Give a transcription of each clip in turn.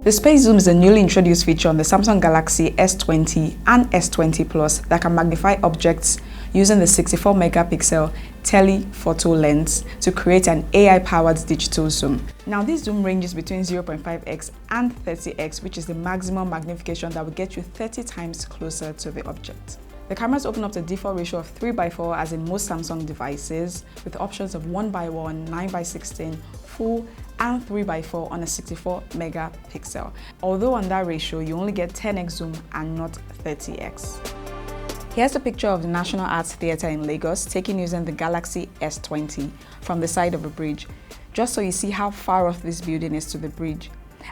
The Space Zoom is a newly introduced feature on the Samsung Galaxy S20 and S20 Plus that can magnify objects using the 64 megapixel telephoto lens to create an AI-powered digital zoom. Now, this zoom ranges between 0.5x and 30x, which is the maximum magnification that will get you 30 times closer to the object. The cameras open up to a default ratio of 3:4 as in most Samsung devices, with options of 1:1, 9:16, full, and 3:4 on a 64 megapixel. Although on that ratio, you only get 10x zoom and not 30x. Here's a picture of the National Arts Theatre in Lagos taken using the Galaxy S20 from the side of a bridge, just so you see how far off this building is to the bridge.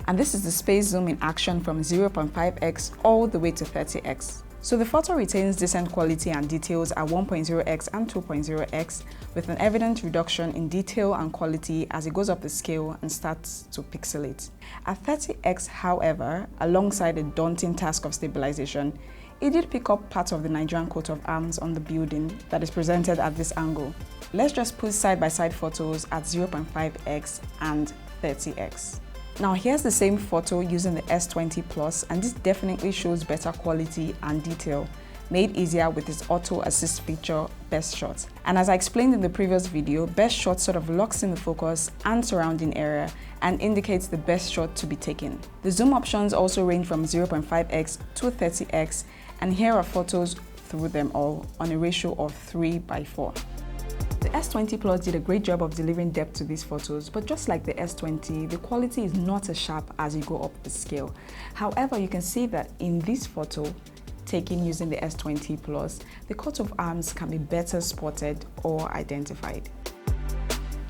And this is the space zoom in action from 0.5x all the way to 30x. So the photo retains decent quality and details at 1.0x and 2.0x, with an evident reduction in detail and quality as it goes up the scale and starts to pixelate. At 30x, however, alongside a daunting task of stabilization, it did pick up part of the Nigerian coat of arms on the building that is presented at this angle. Let's just put side-by-side photos at 0.5x and 30x. Now here's the same photo using the S20 Plus, and this definitely shows better quality and detail, made easier with its auto assist feature, Best Shot. And as I explained in the previous video, Best Shot sort of locks in the focus and surrounding area and indicates the best shot to be taken. The zoom options also range from 0.5x to 30x, and here are photos through them all on a ratio of 3:4. The S20 Plus did a great job of delivering depth to these photos, but just like the S20, the quality is not as sharp as you go up the scale. However, you can see that in this photo, taken using the S20 Plus, the coat of arms can be better spotted or identified.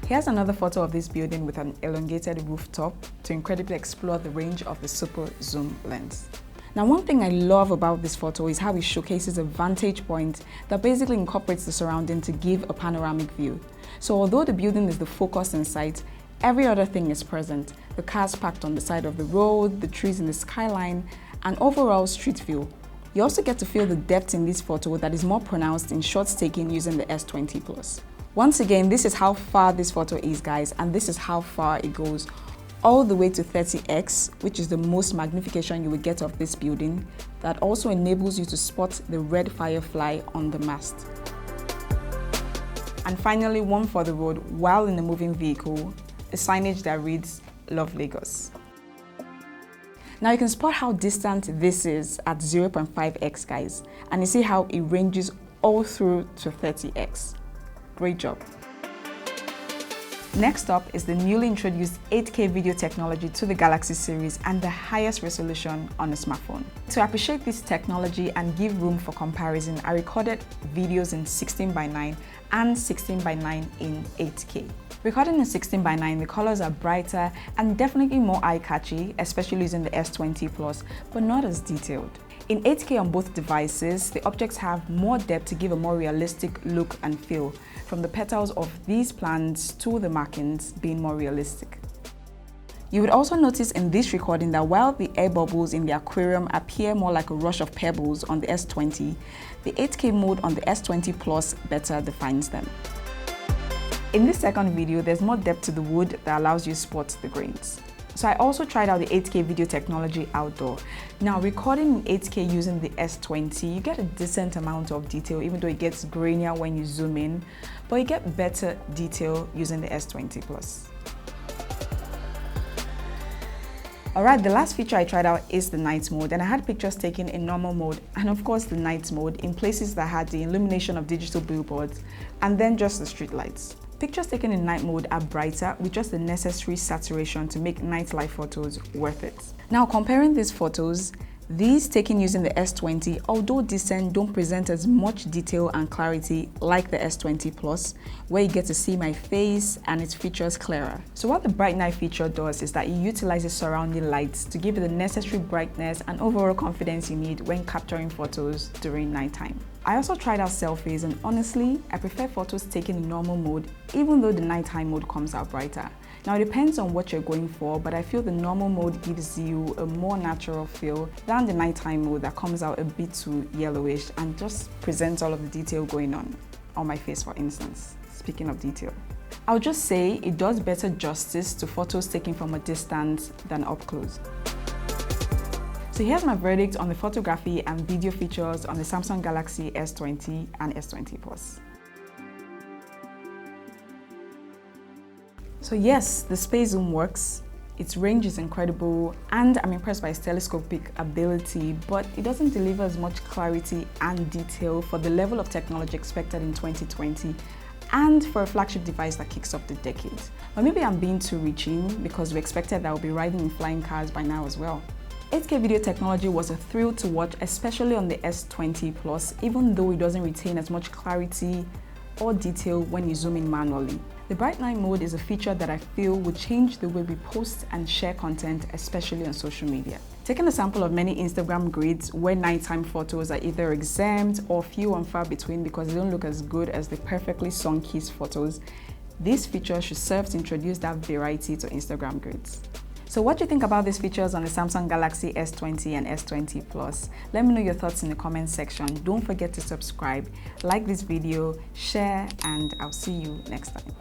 Here's another photo of this building with an elongated rooftop to incredibly explore the range of the super zoom lens. Now, one thing I love about this photo is how it showcases a vantage point that basically incorporates the surrounding to give a panoramic view. So although the building is the focus in sight, every other thing is present. The cars parked on the side of the road, the trees in the skyline, and overall street view. You also get to feel the depth in this photo that is more pronounced in shots taken using the S20 Plus. Once again, this is how far this photo is, guys, and this is how far it goes. All the way to 30x, which is the most magnification you will get of this building. That also enables you to spot the red firefly on the mast. And finally, one for the road while in a moving vehicle, a signage that reads, "Love Lagos." Now you can spot how distant this is at 0.5x, guys, and you see how it ranges all through to 30x. Great job. Next up is the newly introduced 8K video technology to the Galaxy series and the highest resolution on a smartphone. To appreciate this technology and give room for comparison, I recorded videos in 16:9 and 16:9 in 8K. Recording in 16:9, the colors are brighter and definitely more eye-catchy, especially using the S20 Plus, but not as detailed. In 8K on both devices, the objects have more depth to give a more realistic look and feel, from the petals of these plants to the markings being more realistic. You would also notice in this recording that while the air bubbles in the aquarium appear more like a rush of pebbles on the S20, the 8K mode on the S20 Plus better defines them. In this second video, there's more depth to the wood that allows you to spot the grains. So I also tried out the 8K video technology outdoor. Now, recording in 8K using the S20, you get a decent amount of detail, even though it gets grainier when you zoom in, but you get better detail using the S20 Plus. Alright, the last feature I tried out is the night mode, and I had pictures taken in normal mode and of course the night mode in places that had the illumination of digital billboards and then just the street lights. Pictures taken in night mode are brighter with just the necessary saturation to make nightlife photos worth it. Now, comparing these photos, these taken using the S20, although decent, don't present as much detail and clarity like the S20 Plus, where you get to see my face and its features clearer. So what the bright night feature does is that it utilizes surrounding lights to give you the necessary brightness and overall confidence you need when capturing photos during nighttime. I also tried out selfies, and honestly, I prefer photos taken in normal mode, even though the nighttime mode comes out brighter. Now, it depends on what you're going for, but I feel the normal mode gives you a more natural feel than the nighttime mode that comes out a bit too yellowish and just presents all of the detail going on my face, for instance. Speaking of detail, I'll just say it does better justice to photos taken from a distance than up close. So here's my verdict on the photography and video features on the Samsung Galaxy S20 and S20 Plus. So yes, the space zoom works, its range is incredible, and I'm impressed by its telescopic ability, but it doesn't deliver as much clarity and detail for the level of technology expected in 2020 and for a flagship device that kicks off the decade. But maybe I'm being too reaching because we expected that I'll be riding in flying cars by now as well. 8K video technology was a thrill to watch, especially on the S20 Plus, even though it doesn't retain as much clarity or detail when you zoom in manually. The bright line mode is a feature that I feel would change the way we post and share content, especially on social media. Taking a sample of many Instagram grids where nighttime photos are either exempt or few and far between because they don't look as good as the perfectly sun-kissed photos, this feature should serve to introduce that variety to Instagram grids. So what do you think about these features on the Samsung Galaxy S20 and S20 Plus? Let me know your thoughts in the comment section. Don't forget to subscribe, like this video, share, and I'll see you next time.